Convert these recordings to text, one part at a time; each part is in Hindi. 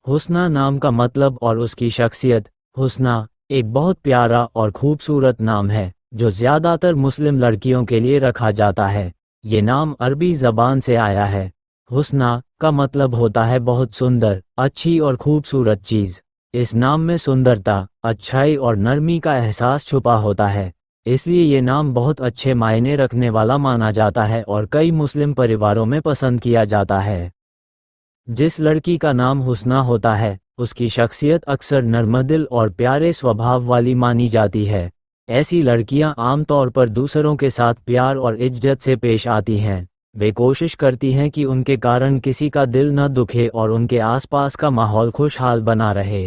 हुस्ना नाम का मतलब और उसकी शख्सियत। हुस्ना एक बहुत प्यारा और खूबसूरत नाम है जो ज़्यादातर मुस्लिम लड़कियों के लिए रखा जाता है। ये नाम अरबी ज़बान से आया है। हुस्ना का मतलब होता है बहुत सुंदर, अच्छी और खूबसूरत चीज़। इस नाम में सुंदरता, अच्छाई और नरमी का एहसास छुपा होता है। इसलिए ये नाम बहुत अच्छे मायने रखने वाला माना जाता है और कई मुस्लिम परिवारों में पसंद किया जाता है। जिस लड़की का नाम हुस्ना होता है, उसकी शख्सियत अक्सर नर्मदिल और प्यारे स्वभाव वाली मानी जाती है। ऐसी लड़कियां आमतौर पर दूसरों के साथ प्यार और इज्जत से पेश आती हैं। वे कोशिश करती हैं कि उनके कारण किसी का दिल न दुखे और उनके आसपास का माहौल खुशहाल बना रहे।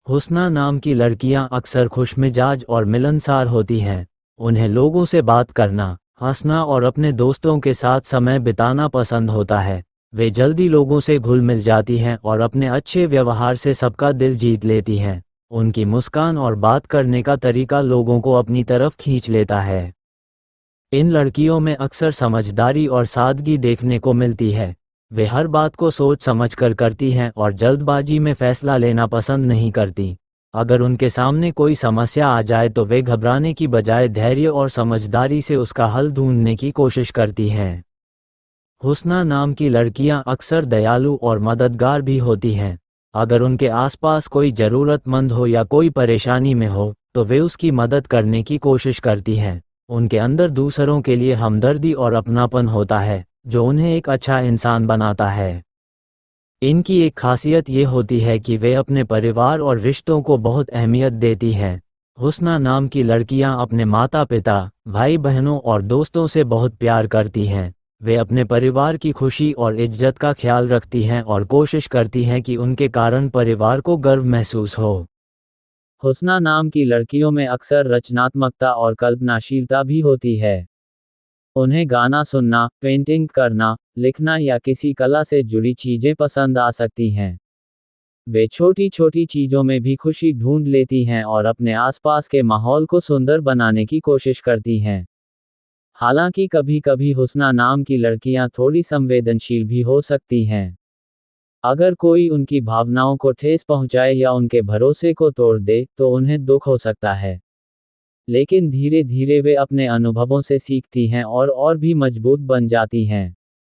हुस्ना नाम की लड़कियां अक्सर खुशमिजाज और मिलनसार होती हैं। उन्हें लोगों से बात करना, हंसना और अपने दोस्तों के साथ समय बिताना पसंद होता है। वे जल्दी लोगों से घुल मिल जाती हैं और अपने अच्छे व्यवहार से सबका दिल जीत लेती हैं। उनकी मुस्कान और बात करने का तरीका लोगों को अपनी तरफ खींच लेता है। इन लड़कियों में अक्सर समझदारी और सादगी देखने को मिलती है। वे हर बात को सोच समझ कर करती हैं और जल्दबाजी में फैसला लेना पसंद नहीं करती। अगर उनके सामने कोई समस्या आ जाए तो वे घबराने की बजाय धैर्य और समझदारी से उसका हल ढूंढने की कोशिश करती हैं। हुस्ना नाम की लड़कियां अक्सर दयालु और मददगार भी होती हैं। अगर उनके आसपास कोई ज़रूरतमंद हो या कोई परेशानी में हो, तो वे उसकी मदद करने की कोशिश करती हैं। उनके अंदर दूसरों के लिए हमदर्दी और अपनापन होता है, जो उन्हें एक अच्छा इंसान बनाता है। इनकी एक खासियत ये होती है कि वे अपने परिवार और रिश्तों को बहुत अहमियत देती हैं। हुस्ना नाम की लड़कियां अपने माता पिता, भाई बहनों और दोस्तों से बहुत प्यार करती हैं। वे अपने परिवार की खुशी और इज्जत का ख्याल रखती हैं और कोशिश करती हैं कि उनके कारण परिवार को गर्व महसूस हो। हुस्ना नाम की लड़कियों में अक्सर रचनात्मकता और कल्पनाशीलता भी होती है। उन्हें गाना सुनना, पेंटिंग करना, लिखना या किसी कला से जुड़ी चीजें पसंद आ सकती हैं। वे छोटी छोटी चीजों में भी खुशी ढूंढ लेती हैं और अपने आसपास के माहौल को सुंदर बनाने की कोशिश करती हैं। हालांकि कभी कभी हुस्ना नाम की लड़कियां थोड़ी संवेदनशील भी हो सकती हैं। अगर कोई उनकी भावनाओं को ठेस पहुंचाए या उनके भरोसे को तोड़ दे, तो उन्हें दुख हो सकता है। लेकिन धीरे धीरे वे अपने अनुभवों से सीखती हैं और भी मजबूत बन जाती हैं।